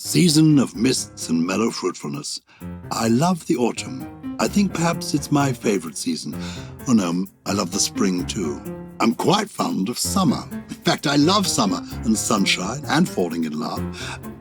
Season of mists and mellow fruitfulness. I love the autumn. I think perhaps it's my favourite season. Oh no, I love the spring too. I'm quite fond of summer. In fact, I love summer and sunshine and falling in love.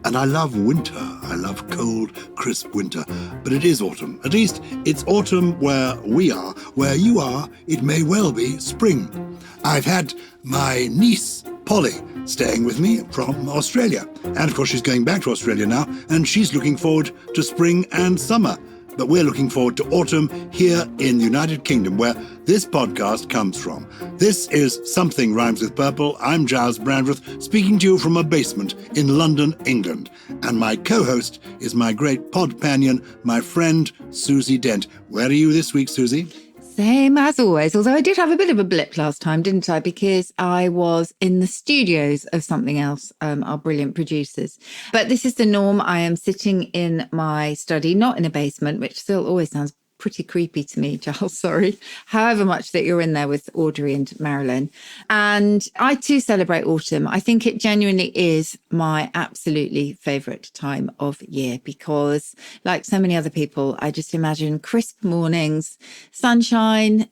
And I love winter. I love cold, crisp winter. But it is autumn. At least it's autumn where we are. Where you are, it may well be spring. I've had my niece, Polly, staying with me from Australia. And of course, she's going back to Australia now, and she's looking forward to spring and summer. But we're looking forward to autumn here in the United Kingdom, where this podcast comes from. This is Something Rhymes with Purple. I'm Gyles Brandreth, speaking to you from a basement in London, England. And my co-host is my great podpanion, my friend, Susie Dent. Where are you this week, Susie? Same as always, although I did have a bit of a blip last time, didn't I? Because I was in the studios of Something Else, our brilliant producers. But this is the norm. I am sitting in my study, not in a basement, which still always sounds pretty creepy to me, Gyles, sorry. However much that you're in there with Audrey and Marilyn. And I too celebrate autumn. I think it genuinely is my absolutely favourite time of year because, like so many other people, I just imagine crisp mornings, sunshine,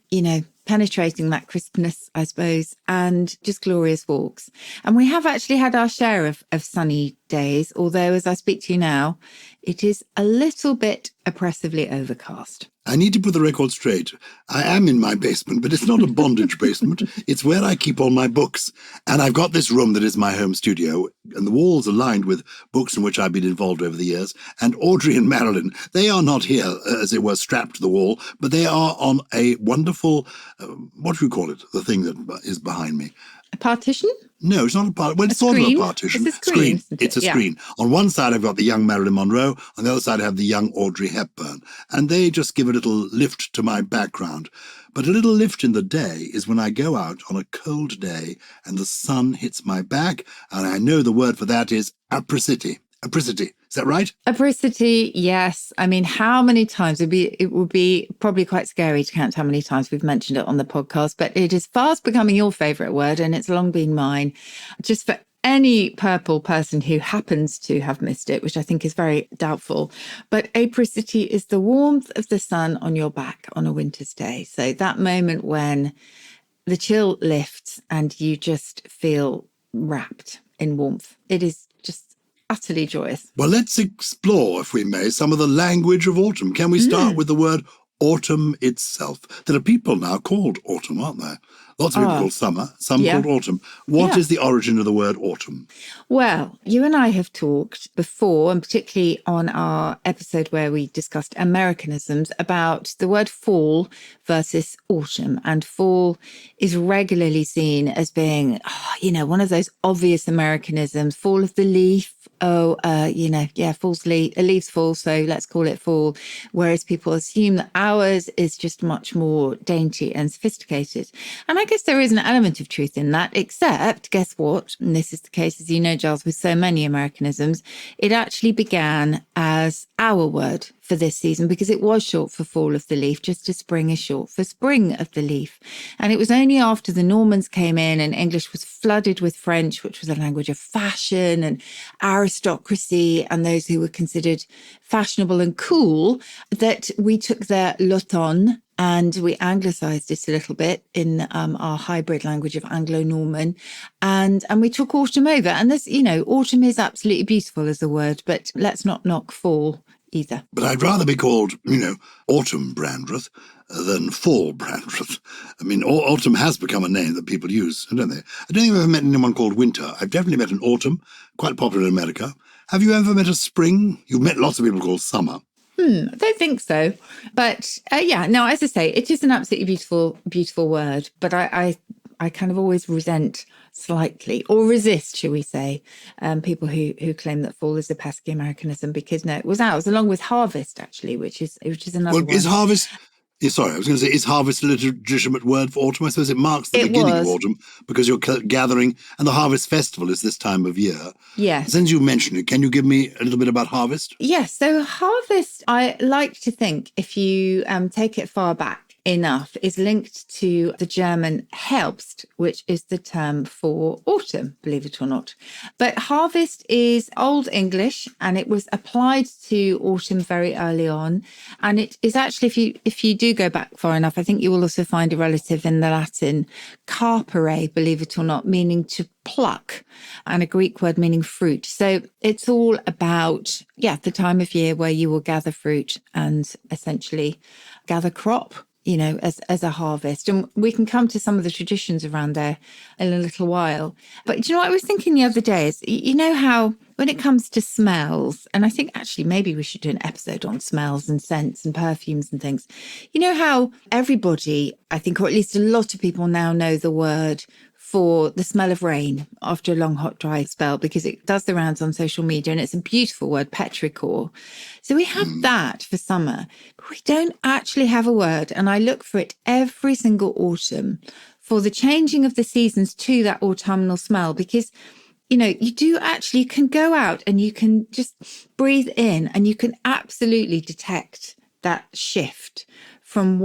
penetrating that crispness, I suppose, and just glorious walks. And we have actually had our share of sunny days, although as I speak to you now, it is a little bit oppressively overcast. I need to put the record straight. I am in my basement, but it's not a bondage basement. It's where I keep all my books. And I've got this room that is my home studio, and the walls are lined with books in which I've been involved over the years. And Audrey and Marilyn, they are not here, as it were, strapped to the wall, but they are on a wonderful, what do you call it, the thing that is behind me? A partition? No, it's not a partition. Well, it's sort of a partition. It's a screen. It's a screen. On one side, I've got the young Marilyn Monroe. On the other side, I have the young Audrey Hepburn. And they just give a little lift to my background. But a little lift in the day is when I go out on a cold day and the sun hits my back. And I know the word for that is apricity. Apricity. Is that right? Apricity, yes. I mean, how many times it would be probably quite scary to count how many times we've mentioned it on the podcast, but it is fast becoming your favourite word and it's long been mine. Just for any purple person who happens to have missed it, which I think is very doubtful, but apricity is the warmth of the sun on your back on a winter's day. So that moment when the chill lifts and you just feel wrapped in warmth. It is just utterly joyous. Well, let's explore, if we may, some of the language of autumn. Can we start with the word autumn itself? There are people now called autumn, aren't there? Lots of people called summer, some called autumn. What is the origin of the word autumn? Well, you and I have talked before, and particularly on our episode where we discussed Americanisms, about the word fall versus autumn. And fall is regularly seen as being, one of those obvious Americanisms, fall of the leaf. Leaves fall, so let's call it fall. Whereas people assume that ours is just much more dainty and sophisticated. And I guess there is an element of truth in that, except, guess what? And this is the case, as you know, Gyles, with so many Americanisms, it actually began as our word for this season because it was short for fall of the leaf, just as spring is short for spring of the leaf. And it was only after the Normans came in and English was flooded with French, which was a language of fashion and aristocracy and those who were considered fashionable and cool, that we took their l'automne and we anglicised it a little bit in our hybrid language of Anglo-Norman, and we took autumn over. And this, autumn is absolutely beautiful as a word, but let's not knock fall either. But I'd rather be called, autumn Brandreth than fall Brandreth. I mean, autumn has become a name that people use, don't they? I don't think I've ever met anyone called winter. I've definitely met an autumn, quite popular in America. Have you ever met a spring? You've met lots of people called summer. I don't think so. But as I say, it is an absolutely beautiful, beautiful word. But I kind of always resent slightly, or resist, shall we say, people who claim that fall is a pesky Americanism, because no, it was ours, along with harvest, actually, which is another one. Is harvest... Sorry, I was going to say, is harvest a legitimate word for autumn? I suppose it marks the beginning of autumn because you're gathering, and the harvest festival is this time of year. Yes. Since you mentioned it, can you give me a little bit about harvest? Yes, so harvest, I like to think, if you take it far back enough, is linked to the German Herbst, which is the term for autumn, believe it or not. But harvest is Old English, and it was applied to autumn very early on. And it is actually, if you do go back far enough, I think you will also find a relative in the Latin, carpere, believe it or not, meaning to pluck, and a Greek word meaning fruit. So it's all about, the time of year where you will gather fruit and essentially gather crop, as a harvest. And we can come to some of the traditions around there in a little while. But do you know what I was thinking the other day is, how when it comes to smells, and I think actually maybe we should do an episode on smells and scents and perfumes and things. How everybody, I think, or at least a lot of people now know the word for the smell of rain after a long, hot, dry spell, because it does the rounds on social media and it's a beautiful word, petrichor. So we have that for summer, but we don't actually have a word. And I look for it every single autumn for the changing of the seasons to that autumnal smell, because you can go out and you can just breathe in and you can absolutely detect that shift from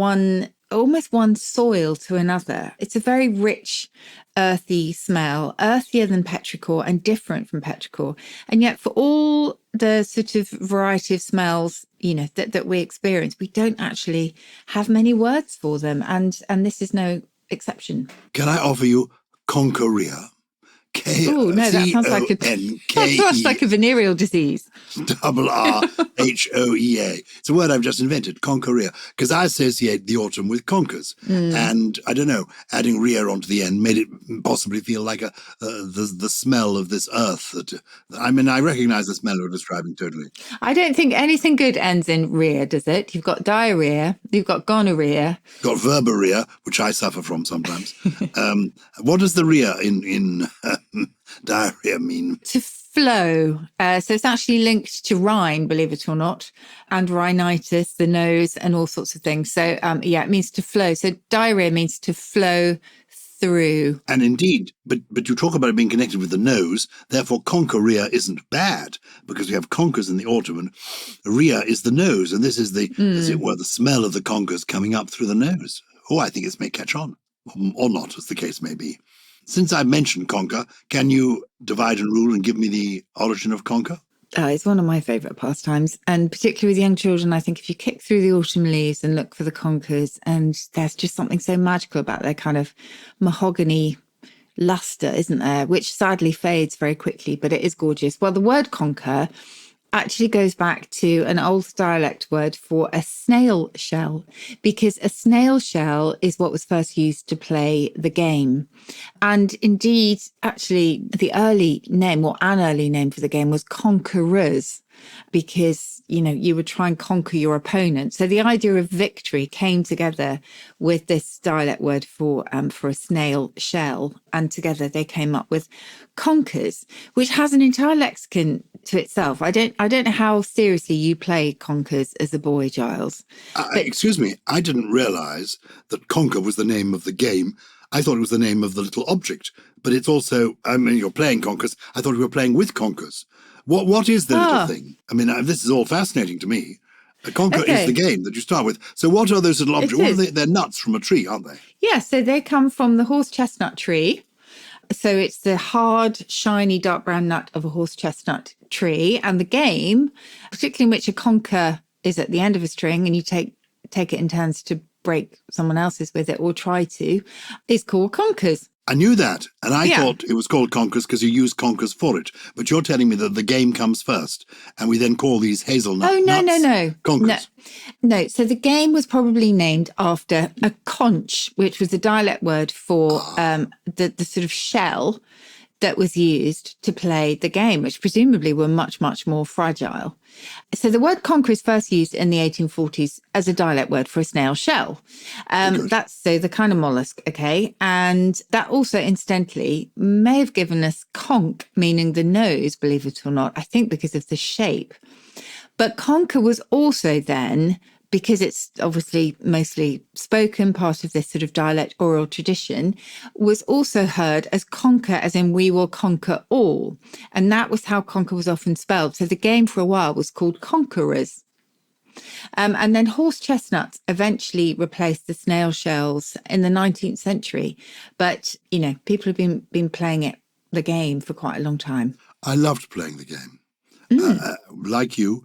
almost one soil to another. It's a very rich, earthy smell, earthier than petrichor and different from petrichor. And yet for all the sort of variety of smells, that we experience, we don't actually have many words for them. And this is no exception. Can I offer you conchorea? Oh no, that sounds like a venereal disease. RRHOEA. It's a word I've just invented, conchorea, because I associate the autumn with conkers. And I don't know, adding rea onto the end made it possibly feel like the smell of this earth. I recognize the smell you're describing totally. I don't think anything good ends in rea, does it? You've got diarrhea, you've got gonorrhea. You've got verbaria, which I suffer from sometimes. What does the rea in diarrhea mean? To flow. So it's actually linked to rhine, believe it or not, and rhinitis, the nose, and all sorts of things. So it means to flow. So diarrhea means to flow through. And indeed, but you talk about it being connected with the nose, therefore conchorea isn't bad, because we have conkers in the autumn, and rea is the nose, and this is as it were, the smell of the conkers coming up through the nose. Oh, I think this may catch on, or not, as the case may be. Since I've mentioned conker, can you divide and rule and give me the origin of conker? It's one of my favourite pastimes, and particularly with young children. I think if you kick through the autumn leaves and look for the conkers, and there's just something so magical about their kind of mahogany lustre, isn't there? Which sadly fades very quickly, but it is gorgeous. Well, the word conker actually goes back to an old dialect word for a snail shell, because a snail shell is what was first used to play the game. And indeed, actually, the early name, or an early name for the game, was conquerors, because, you would try and conquer your opponent. So the idea of victory came together with this dialect word for a snail shell. And together they came up with conkers, which has an entire lexicon to itself. I don't know how seriously you play conkers as a boy, Gyles. Excuse me, I didn't realise that conker was the name of the game. I thought it was the name of the little object. But it's also, you're playing conkers. I thought we were playing with conkers. What is the little thing? This is all fascinating to me. A conker is the game that you start with. So what are those little objects? What are they? They're nuts from a tree, aren't they? Yeah, so they come from the horse chestnut tree. So it's the hard, shiny, dark brown nut of a horse chestnut tree. And the game, particularly in which a conker is at the end of a string and you take it in turns to break someone else's with it, or try to, is called conkers. I knew that, and I thought it was called conkers because you use conkers for it. But you're telling me that the game comes first, and we then call these hazelnut nuts conkers. No. So the game was probably named after a conch, which was a dialect word for the sort of shell that was used to play the game, which presumably were much, much more fragile. So the word conker is first used in the 1840s as a dialect word for a snail shell. That's the kind of mollusk, okay? And that also, incidentally, may have given us conch, meaning the nose, believe it or not, I think because of the shape. But conker was also then, because it's obviously mostly spoken, part of this sort of dialect oral tradition, was also heard as conquer, as in we will conquer all. And that was how conquer was often spelled. So the game for a while was called Conquerors. And then horse chestnuts eventually replaced the snail shells in the 19th century. But, people have been playing the game for quite a long time. I loved playing the game. Like you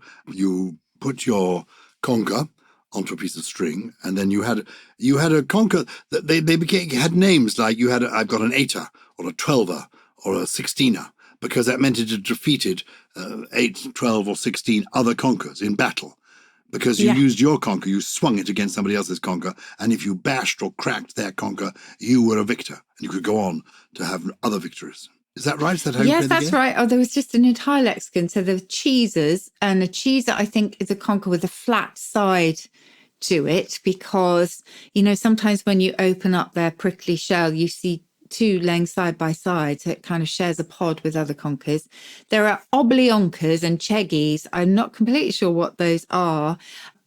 put your conker onto a piece of string, and then you had a conker that had names like I've got an 8er or a 12er or a 16er, because that meant it had defeated 8, 12 or 16 other conkers in battle. Because you used your conker, you swung it against somebody else's conker, and if you bashed or cracked their conker, you were a victor, and you could go on to have other victories. Is that right? Is that how you play the game? Yes, that's right. Oh, there was just an entire lexicon. So there were cheesers, and a cheeser, I think, is a conker with a flat side to it, because, sometimes when you open up their prickly shell, you see two laying side by side, so it kind of shares a pod with other conkers. There are oblionkers and cheggies. I'm not completely sure what those are.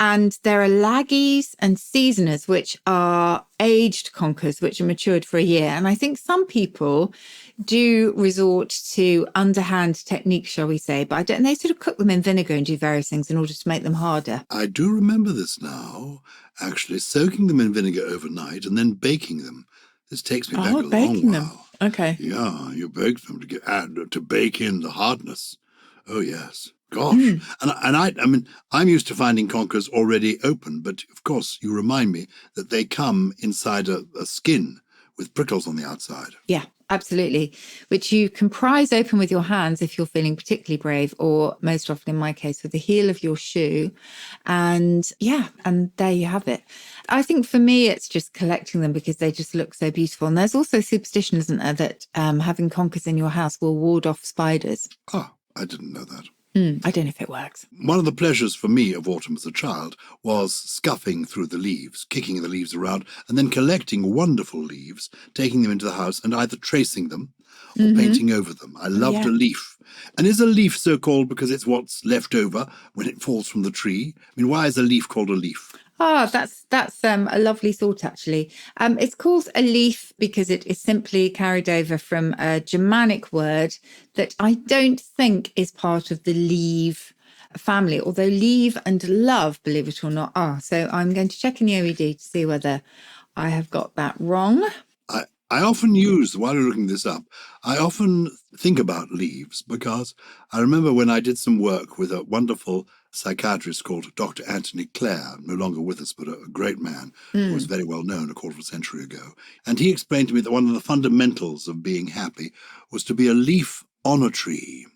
And there are laggies and seasoners, which are aged conkers, which are matured for a year. And I think some people do resort to underhand techniques, shall we say, but they sort of cook them in vinegar and do various things in order to make them harder. I do remember this now, actually, soaking them in vinegar overnight and then baking them. This takes me back a long while. Them. Okay. Yeah, you bake them to bake in the hardness. Oh, yes. Gosh. And I'm used to finding conkers already open, but of course you remind me that they come inside a skin with prickles on the outside. Yeah, absolutely. Which you can prise open with your hands if you're feeling particularly brave, or most often in my case with the heel of your shoe. And there you have it. I think for me, it's just collecting them because they just look so beautiful. And there's also superstition, isn't there, that having conkers in your house will ward off spiders. Oh, I didn't know that. I don't know if it works. One of the pleasures for me of autumn as a child was scuffing through the leaves, kicking the leaves around, and then collecting wonderful leaves, taking them into the house and either tracing them or painting over them. I loved a leaf. And is a leaf so called because it's what's left over when it falls from the tree? I mean, why is a leaf called a leaf? Oh, that's a lovely thought, actually. It's called a leaf because it is simply carried over from a Germanic word that I don't think is part of the leave family, although leave and love, believe it or not, are. So I'm going to check in the OED to see whether I have got that wrong. I often use, while you're looking this up, I often think about leaves because I remember when I did some work with a wonderful psychiatrist called Dr. Anthony Clare, no longer with us, but a great man who was very well known a quarter of a century ago. And he explained to me that one of the fundamentals of being happy was to be a leaf on a tree.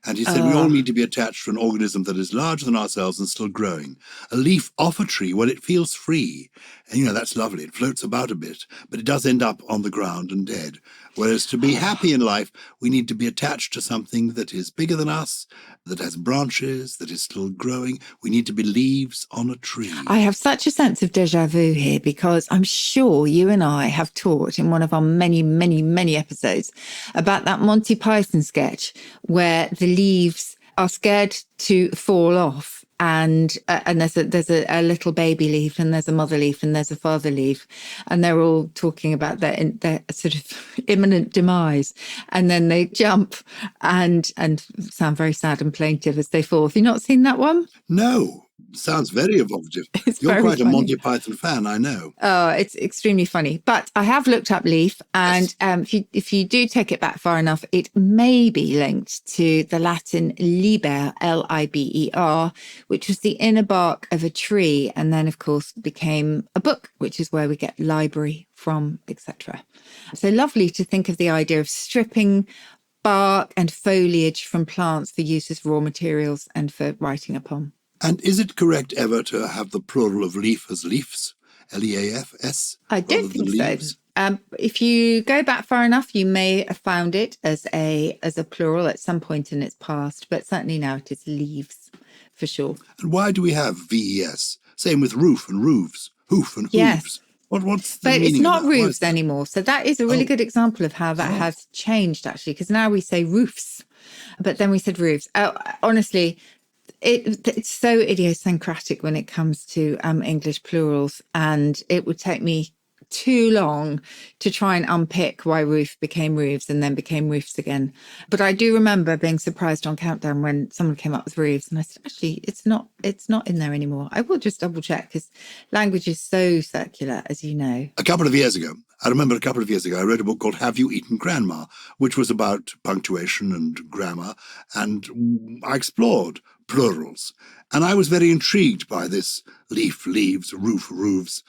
And he said we all need to be attached to an organism that is larger than ourselves and still growing. A leaf off a tree, well, it feels free. And, that's lovely. It floats about a bit, but it does end up on the ground and dead. Whereas to be happy in life, we need to be attached to something that is bigger than us, that has branches, that is still growing. We need to be leaves on a tree. I have such a sense of déjà vu here because I'm sure you and I have talked in one of our many, many, many episodes about that Monty Python sketch where the leaves are scared to fall off. And there's a little baby leaf, and there's a mother leaf, and there's a father leaf, and they're all talking about their sort of imminent demise, and then they jump and sound very sad and plaintive as they fall. Have you not seen that one? No. Sounds very evocative. You're quite a Monty Python fan, I know. Oh, it's extremely funny. But I have looked up leaf, and if you do take it back far enough, it may be linked to the Latin liber, Liber, which was the inner bark of a tree, and then, of course, became a book, which is where we get library from, etc. So lovely to think of the idea of stripping bark and foliage from plants for use as raw materials and for writing upon. And is it correct ever to have the plural of leaf as leafs? L-E-A-F-S? I don't think so. If you go back far enough, you may have found it as a plural at some point in its past, but certainly now it is leaves, for sure. And why do we have VES? Same with roof and roofs, hoof and hooves. Yes. What's the But meaning it's not of that? roofs anymore. So that is a really good example of how that has changed, actually, because now we say roofs, but then we said roofs. Honestly, it's so idiosyncratic when it comes to English plurals, and it would take me too long to try and unpick why roof became roofs and then became roofs again. But I do remember being surprised on Countdown when someone came up with roofs, and I said, actually, it's not in there anymore. I will just double check, because language is so circular, as you know. I remember a couple of years ago, I read a book called Have You Eaten Grandma, which was about punctuation and grammar, and I explored plurals. And I was very intrigued by this leaf, leaves, roof, roofs,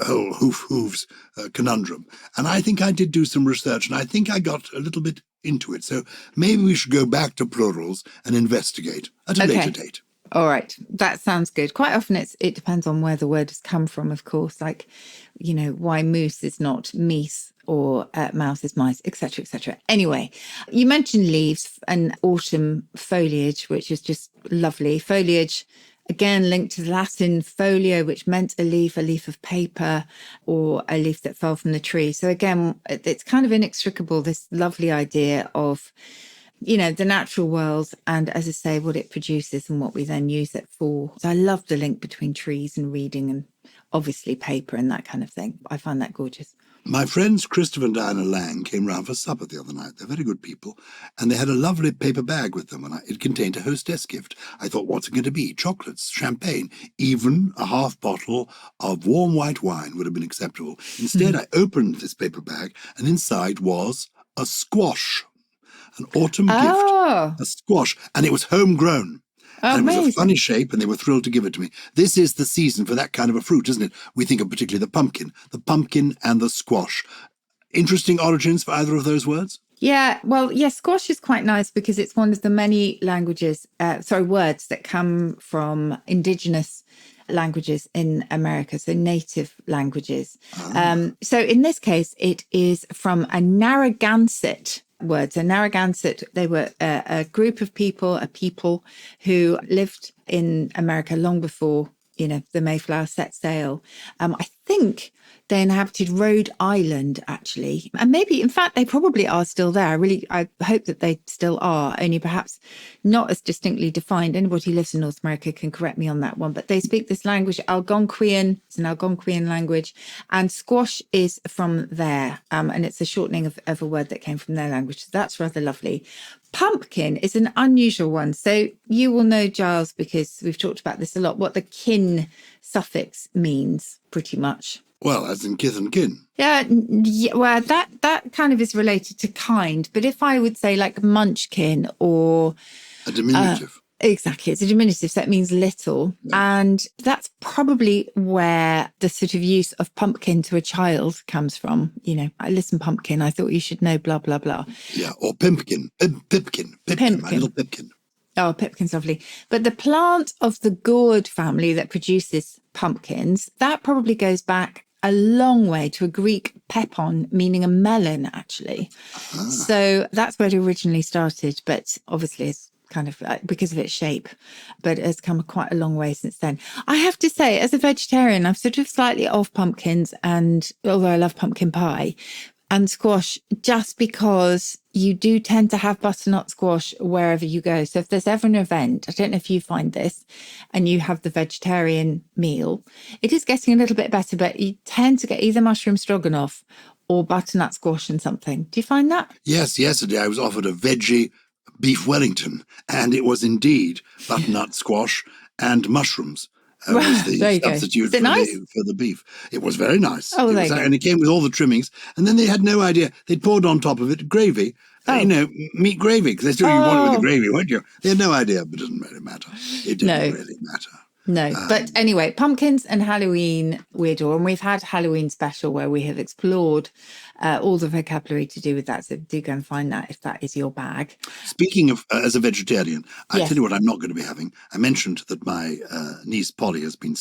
whole, hoof, hooves conundrum. And I think I did do some research, and I think I got a little bit into it. So maybe we should go back to plurals and investigate at a later date. All right. That sounds good. Quite often it depends on where the word has come from, of course, like, you know, why moose is not meese or mouse is mice, etc., etc. Anyway, you mentioned leaves and autumn foliage, which is just lovely. Foliage, again, linked to the Latin folio, which meant a leaf of paper, or a leaf that fell from the tree. So again, it's kind of inextricable, this lovely idea of, you know, the natural world, and, as I say, what it produces and what we then use it for. So I love the link between trees and reading, and obviously paper and that kind of thing. I find that gorgeous. My friends Christopher and Diana Lang came round for supper the other night. They're very good people. And they had a lovely paper bag with them, and it contained a hostess gift. I thought, what's it going to be? Chocolates, champagne, even a half bottle of warm white wine would have been acceptable. Instead, I opened this paper bag, and inside was a squash. An autumn gift, a squash, and it was homegrown. And it was a funny shape, and they were thrilled to give it to me. This is the season for that kind of a fruit, isn't it? We think of particularly the pumpkin and the squash. Interesting origins for either of those words? Yeah, well, squash is quite nice because it's one of the many words that come from indigenous languages in America, so native languages. So in this case, it is from a Narragansett word. So Narragansett, they were a group of people, who lived in America long before, you know, the Mayflower set sail. I think they inhabited Rhode Island, actually. And maybe, in fact, they probably are still there. I hope that they still are, only perhaps not as distinctly defined. Anybody who lives in North America can correct me on that one. But they speak this language, Algonquian. It's an Algonquian language. And squash is from there. And it's a shortening of a word that came from their language. So that's rather lovely. Pumpkin is an unusual one. So you will know, Gyles, because we've talked about this a lot, what the kin suffix means, pretty much. Well, as in kith and kin. Yeah, well, that kind of is related to kind. But if I would say like munchkin or... a diminutive. Exactly. It's a diminutive, so that means little. Yeah. And that's probably where the sort of use of pumpkin to a child comes from. You know, listen, pumpkin, I thought you should know, blah, blah, blah. Yeah, or pimpkin, pipkin, my little pipkin. Oh, pipkin's lovely. But the plant of the gourd family that produces pumpkins, that probably goes back a long way to a Greek pepon, meaning a melon, actually. So that's where it originally started, but obviously it's kind of because of its shape, but it's come quite a long way since then. I have to say, as a vegetarian, I'm sort of slightly off pumpkins, and although I love pumpkin pie and squash, just because you do tend to have butternut squash wherever you go. So if there's ever an event, I don't know if you find this, and you have the vegetarian meal, it is getting a little bit better, but you tend to get either mushroom stroganoff or butternut squash and something. Do you find that? Yes, yesterday I was offered a veggie beef Wellington, and it was indeed butternut squash and mushrooms. Was the substitute for the beef. It was very nice. Oh, and it came with all the trimmings. And then they had no idea. They'd poured on top of it gravy, meat gravy, because they still you want it with the gravy, won't you? They had no idea, but it doesn't really matter. It didn't really matter. No, but anyway, pumpkins and Halloween, weirdo. And we've had Halloween special where we have explored all the vocabulary to do with that. So do go and find that if that is your bag. Speaking of, as a vegetarian, I tell you what I'm not going to be having. I mentioned that my niece Polly has been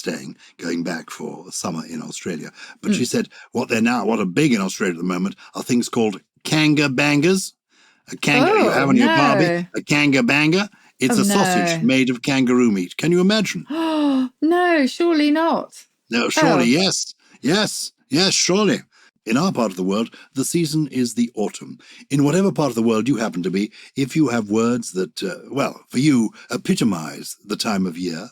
going back for summer in Australia. But she said what are big in Australia at the moment are things called kanga bangers. A kanga you have on your barbie, a kanga banger. It's a sausage made of kangaroo meat. Can you imagine? No, surely not. No, surely, yes. Yes, surely. In our part of the world, the season is the autumn. In whatever part of the world you happen to be, if you have words that, for you, epitomize the time of year,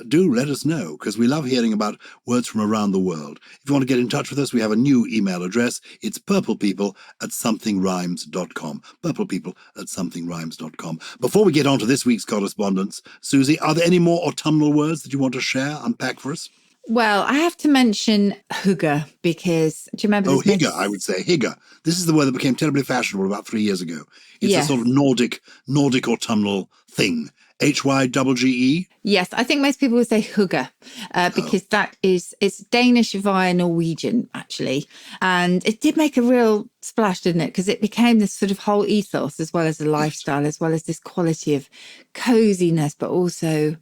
do let us know, because we love hearing about words from around the world. If you want to get in touch with us, we have a new email address. It's purplepeople@somethingrhymes.com. Purplepeople@somethingrhymes.com. Before we get on to this week's correspondence, Susie, are there any more autumnal words that you want to share, unpack for us? Well, I have to mention Hygge because do you remember this? Hygge, I would say. Hygge. This is the word that became terribly fashionable about 3 years ago. It's Yes. a sort of Nordic autumnal thing. Hygge? Yes, I think most people would say Hygge because it's Danish via Norwegian, actually. And it did make a real splash, didn't it? Because it became this sort of whole ethos as well as a lifestyle, as well as this quality of coziness, but also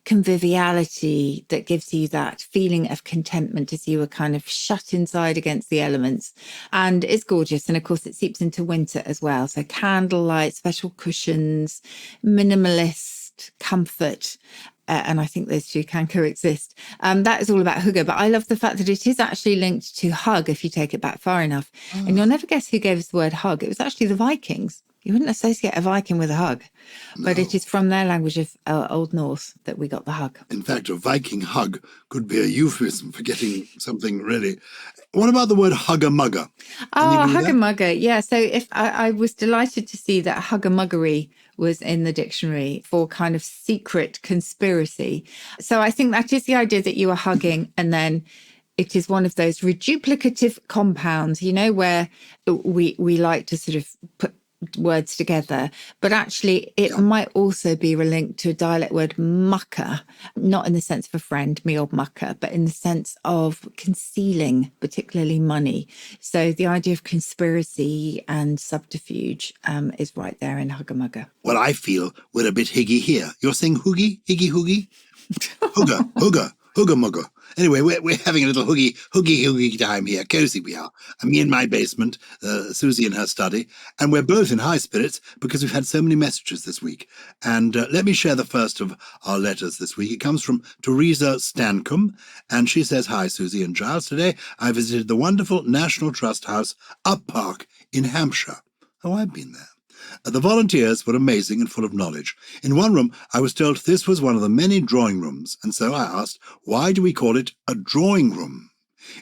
conviviality that gives you that feeling of contentment as you were kind of shut inside against the elements. And it's gorgeous. And of course, it seeps into winter as well. So candlelight, special cushions, minimalist comfort. And I think those two can coexist. That is all about Hygge. But I love the fact that it is actually linked to hug if you take it back far enough. And you'll never guess who gave us the word hug. It was actually the Vikings. You wouldn't associate a Viking with a hug, but it is from their language of Old Norse that we got the hug. In fact, a Viking hug could be a euphemism for getting something really. What about the word hugger-mugger? Oh, hugger-mugger. Yeah. So if I was delighted to see that hugger-muggery was in the dictionary for kind of secret conspiracy. So I think that is the idea that you are hugging and then it is one of those reduplicative compounds, where we like to sort of put words together, but actually it might also be linked to a dialect word mucker, not in the sense of a friend, me old mucker, but in the sense of concealing, particularly money. So the idea of conspiracy and subterfuge is right there in hugger-mugger. Well, I feel we're a bit higgy here. You're saying hoogie? Higgy? Hugger-mugger. Anyway, we're having a little hoogie time here. Cozy we are. Me in my basement, Susie in her study, and we're both in high spirits because we've had so many messages this week. And let me share the first of our letters this week. It comes from Teresa Stancombe, and she says, "Hi, Susie and Gyles. Today I visited the wonderful National Trust House, Up Park in Hampshire." Oh, I've been there. The volunteers were amazing and full of knowledge. In one room, I was told this was one of the many drawing rooms, and so I asked, why do we call it a drawing room?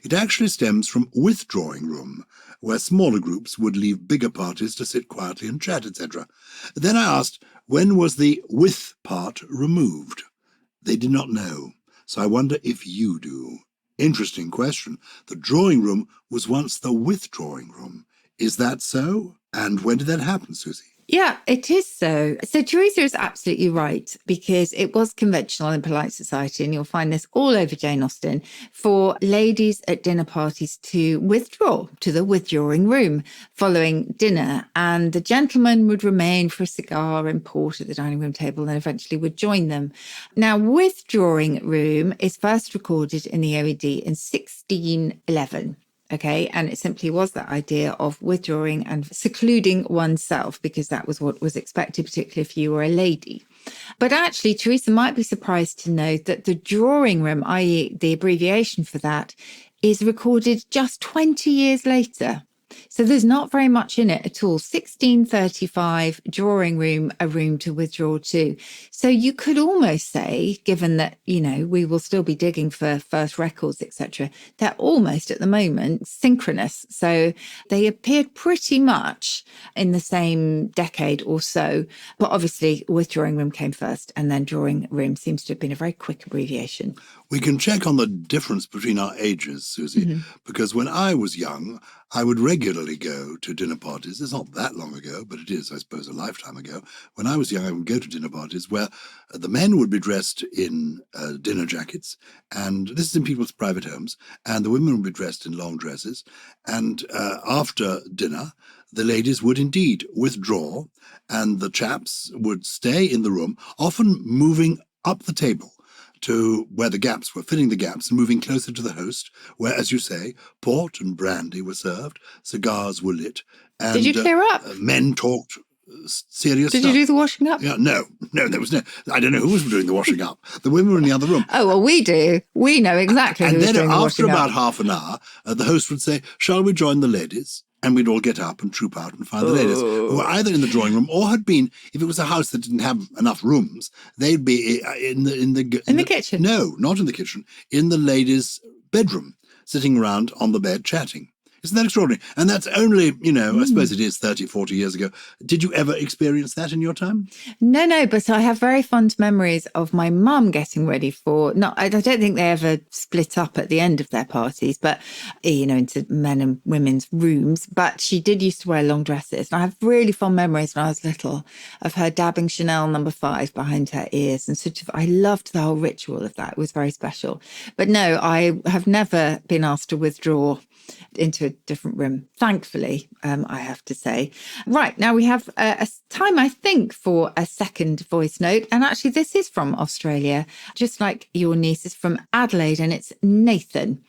It actually stems from withdrawing room, where smaller groups would leave bigger parties to sit quietly and chat, etc. Then I asked, when was the with part removed? They did not know, so I wonder if you do. Interesting question. The drawing room was once the withdrawing room. Is that so? And when did that happen, Susie? Yeah, it is so. So Teresa is absolutely right, because it was conventional in polite society, and you'll find this all over Jane Austen, for ladies at dinner parties to withdraw to the withdrawing room following dinner, and the gentleman would remain for a cigar and port at the dining room table and eventually would join them. Now, withdrawing room is first recorded in the OED in 1611. Okay, and it simply was that idea of withdrawing and secluding oneself, because that was what was expected, particularly if you were a lady. But actually, Teresa might be surprised to know that the drawing room, i.e. the abbreviation for that, is recorded just 20 years later. So there's not very much in it at all. 1635, drawing room, a room to withdraw to. So you could almost say, given that, we will still be digging for first records, etc., they're almost at the moment synchronous. So they appeared pretty much in the same decade or so. But obviously, withdrawing room came first, and then drawing room seems to have been a very quick abbreviation. We can check on the difference between our ages, Susie, because when I was young, I would regularly go to dinner parties. It's not that long ago, but it is, I suppose, a lifetime ago. When I was young, I would go to dinner parties where the men would be dressed in dinner jackets, and this is in people's private homes, and the women would be dressed in long dresses. And after dinner, the ladies would indeed withdraw, and the chaps would stay in the room, often moving up the table to where the gaps were, filling the gaps and moving closer to the host, where, as you say, port and brandy were served, cigars were lit. And, did you clear up? Men talked. serious Did stuff. you do the washing up? Yeah, no, there was no. I don't know who was doing the washing up. The women were in the other room. Oh, well, we do. We know exactly And who was then doing the after washing about up. half an hour, the host would say, "Shall we join the ladies?" And we'd all get up and troop out and find the ladies who were either in the drawing room or had been, if it was a house that didn't have enough rooms, they'd be in the kitchen. No, not in the kitchen. In the ladies' bedroom, sitting around on the bed chatting. Isn't that extraordinary? And that's only, I suppose it is 30, 40 years ago. Did you ever experience that in your time? No, but I have very fond memories of my mum getting ready for, I don't think they ever split up at the end of their parties, but, into men and women's rooms. But she did used to wear long dresses. And I have really fond memories when I was little of her dabbing Chanel No. 5 behind her ears. And I loved the whole ritual of that. It was very special. But no, I have never been asked to withdraw into a different room, thankfully, I have to say. Right, now we have a time, I think, for a second voice note. And actually, this is from Australia, just like your niece is from Adelaide, and it's Nathan.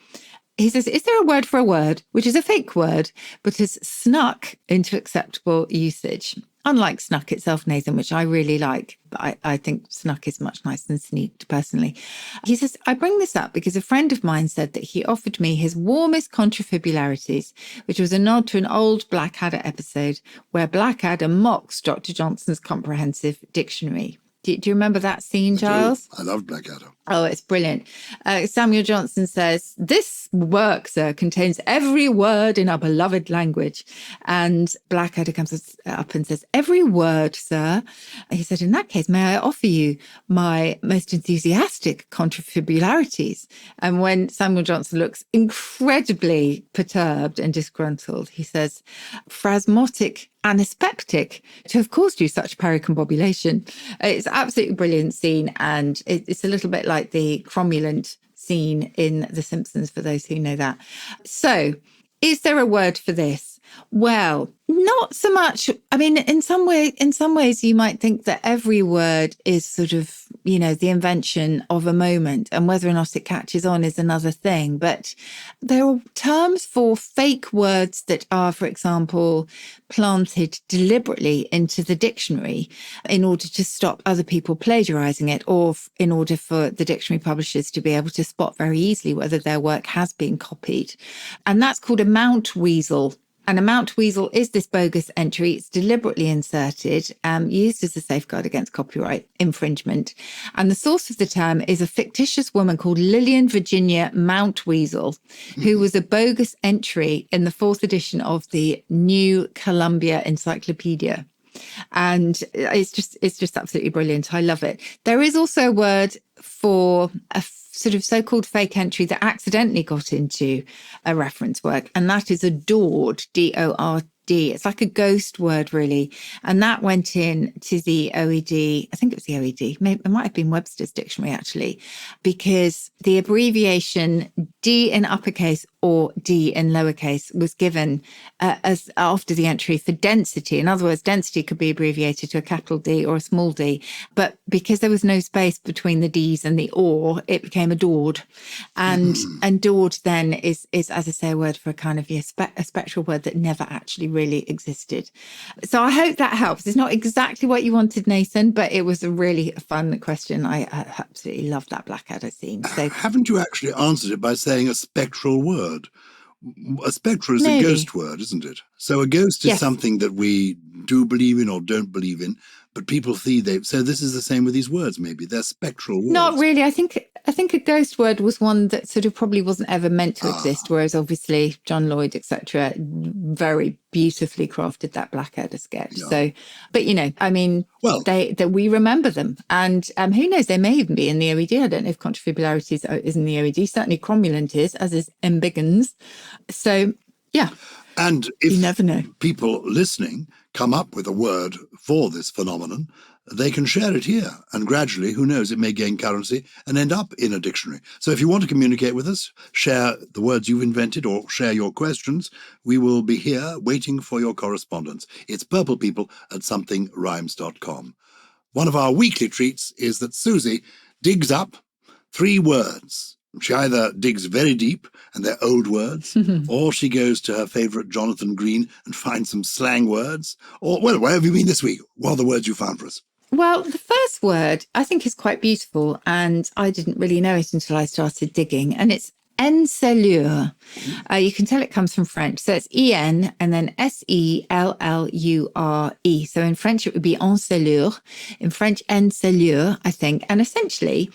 He says, is there a word for a word, which is a fake word, but has snuck into acceptable usage? Unlike snuck itself, Nathan, which I really like, but I think snuck is much nicer than sneaked, personally. He says, I bring this up because a friend of mine said that he offered me his warmest contrafibularities, which was a nod to an old Blackadder episode where Blackadder mocks Dr. Johnson's comprehensive dictionary. Do you remember that scene, Gyles? I loved Blackadder. Oh, it's brilliant. Samuel Johnson says, this work, sir, contains every word in our beloved language. And Blackadder comes up and says, every word, sir. He said, in that case, may I offer you my most enthusiastic contrafibularities? And when Samuel Johnson looks incredibly perturbed and disgruntled, he says, phrasmotic anaspectic to have caused you such pericombobulation. It's an absolutely brilliant scene, and it's a little bit like the cromulent scene in The Simpsons, for those who know that. So, is there a word for this? Well, not so much. I mean, in some ways, you might think that every word is sort of, the invention of a moment, and whether or not it catches on is another thing. But there are terms for fake words that are, for example, planted deliberately into the dictionary in order to stop other people plagiarizing it, or in order for the dictionary publishers to be able to spot very easily whether their work has been copied. And that's called a mount weasel. And a mount weasel is this bogus entry. It's deliberately inserted, used as a safeguard against copyright infringement. And the source of the term is a fictitious woman called Lillian Virginia Mount Weasel, who was a bogus entry in the 4th edition of the New Columbia Encyclopedia. And it's just absolutely brilliant. I love it. There is also a word for a sort of so-called fake entry that accidentally got into a reference work, and that is adored, D-O-R-D. It's like a ghost word, really. And that went in to the OED, I think it was the OED, maybe it might have been Webster's dictionary, actually, because the abbreviation D in uppercase or D in lowercase was given as after the entry for density. In other words, density could be abbreviated to a capital D or a small d, but because there was no space between the D's and the or, it became adored. And adored then is, as I say, a word for a kind of a spectral word that never actually really existed. So I hope that helps. It's not exactly what you wanted, Nathan, but it was a really fun question. I absolutely loved that Blackadder scene. So haven't you actually answered it by saying a spectral word? A spectral is Maybe. a ghost word, isn't it? So a ghost is something that we do believe in or don't believe in, but people see so this is the same with these words, maybe. They're spectral words. Not really. I think a ghost word was one that sort of probably wasn't ever meant to exist, whereas obviously John Lloyd, etc., very beautifully crafted that Blackadder sketch. Yeah. So, but I mean, that we remember them, and who knows, they may even be in the OED. I don't know if contrafibularities is in the OED. Certainly, cromulent is, as is embiggens. So, yeah. And if you never know, people listening come up with a word for this phenomenon, they can share it here. And gradually, who knows, it may gain currency and end up in a dictionary. So if you want to communicate with us, share the words you've invented or share your questions, we will be here waiting for your correspondence. It's purplepeople@somethingrhymes.com. One of our weekly treats is that Susie digs up 3 words She either digs very deep, and they're old words, or she goes to her favourite Jonathan Green and finds some slang words. Or, well, where have you been this week? What are the words you found for us? Well, the first word I think is quite beautiful, and I didn't really know it until I started digging, and it's encelure. You can tell it comes from French. So it's E-N and then S-E-L-L-U-R-E. So in French, it would be encelure. In French, encelure, I think. And essentially,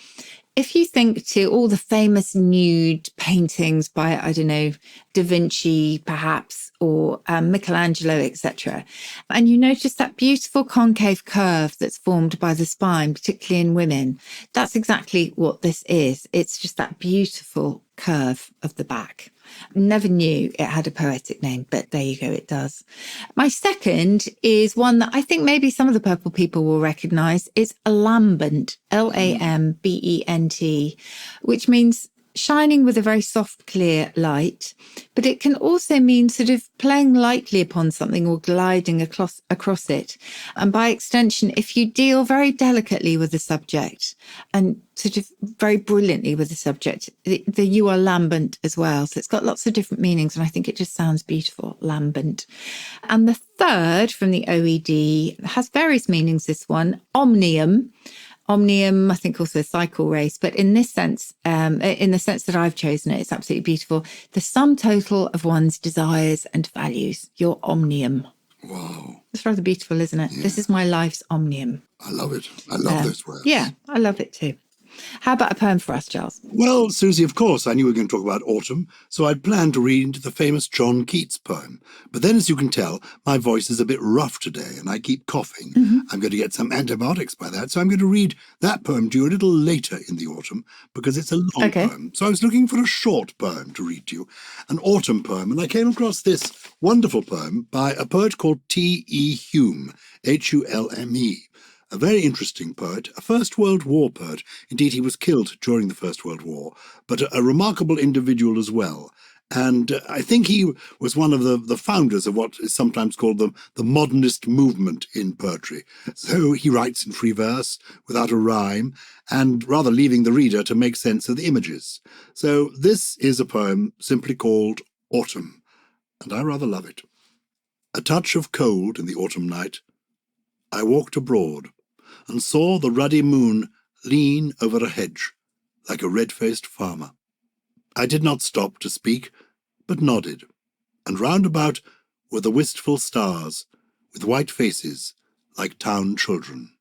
if you think to all the famous nude paintings by, I don't know, Da Vinci, perhaps, or Michelangelo, etc., and you notice that beautiful concave curve that's formed by the spine, particularly in women, that's exactly what this is. It's just that beautiful curve of the back. Never knew it had a poetic name, but there you go, it does. My second is one that I think maybe some of the purple people will recognise. It's lambent, L-A-M-B-E-N-T, which means shining with a very soft, clear light. But it can also mean sort of playing lightly upon something or gliding across it. And by extension, if you deal very delicately with the subject and sort of very brilliantly with the subject, you are lambent as well. So it's got lots of different meanings, and I think it just sounds beautiful, lambent. And the third from the OED has various meanings, this one, omnium. Omnium, I think also cycle race, but in this sense, in the sense that I've chosen it, it's absolutely beautiful. The sum total of one's desires and values, your omnium. Wow. It's rather beautiful, isn't it? Yeah. This is my life's omnium. I love it. I love those words. Yeah, I love it too. How about a poem for us, Gyles? Well, Susie, of course, I knew we were going to talk about autumn, so I'd planned to read the famous John Keats poem. But then, as you can tell, my voice is a bit rough today, and I keep coughing. Mm-hmm. I'm going to get some antibiotics by that, so I'm going to read that poem to you a little later in the autumn, because it's a long poem. So I was looking for a short poem to read to you, an autumn poem, and I came across this wonderful poem by a poet called T.E. Hume, H-U-L-M-E. A very interesting poet, a First World War poet. Indeed, he was killed during the First World War, but a remarkable individual as well. And I think he was one of the founders of what is sometimes called the modernist movement in poetry. So he writes in free verse, without a rhyme, and rather leaving the reader to make sense of the images. So this is a poem simply called Autumn, and I rather love it. A touch of cold in the autumn night, I walked abroad, and saw the ruddy moon lean over a hedge like a red-faced farmer. I did not stop to speak, but nodded, and round about were the wistful stars, with white faces like town children.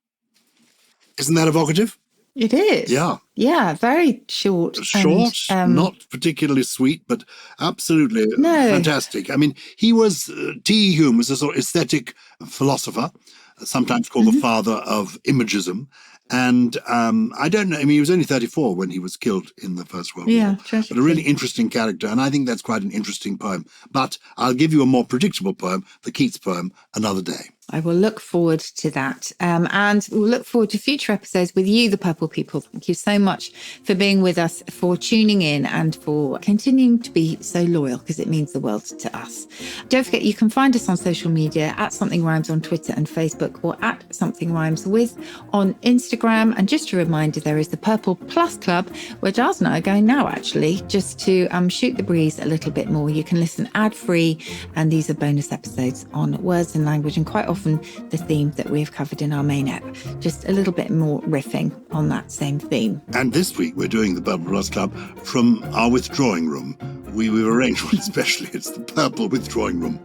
Isn't that evocative? It is. Yeah. Yeah, very short. Short, not particularly sweet, but absolutely fantastic. I mean, he was, T. Hume was a sort of aesthetic philosopher, sometimes called the father of imagism. And I don't know, I mean, he was only 34 when he was killed in the First World War. But a really interesting character, and I think that's quite an interesting poem. But I'll give you a more predictable poem, the Keats poem, another day. I will look forward to that. And we'll look forward to future episodes with you, the Purple People. Thank you so much for being with us, for tuning in, and for continuing to be so loyal, because it means the world to us. Don't forget, you can find us on social media at Something Rhymes on Twitter and Facebook, or at Something Rhymes with on Instagram. And just a reminder, there is the Purple Plus Club, where Gyles and I are going now, actually, just to shoot the breeze a little bit more. You can listen ad-free, and these are bonus episodes on words and language, and quite often the theme that we've covered in our main app. Just a little bit more riffing on that same theme. And this week we're doing the Purple Plus Club from our withdrawing room. We've arranged one especially. It's the Purple Withdrawing Room.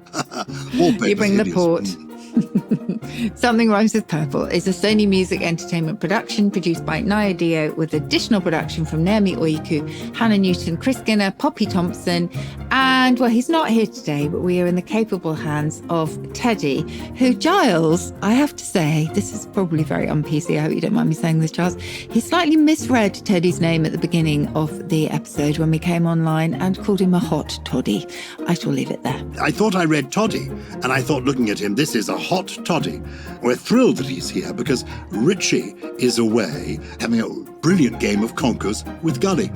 You bring the port. Something Rhymes with Purple is a Sony Music Entertainment production produced by Naya Dio, with additional production from Naomi Oyiku, Hannah Newton, Chris Skinner, Poppy Thompson, and, well, he's not here today, but we are in the capable hands of Teddy, who, Gyles, I have to say, this is probably very un-PC, I hope you don't mind me saying this, Gyles, he slightly misread Teddy's name at the beginning of the episode when we came online and called him a hot toddy. I shall leave it there. I thought I read Toddy, and I thought, looking at him, this is a hot toddy. We're thrilled that he's here because Richie is away having a brilliant game of conkers with Gully.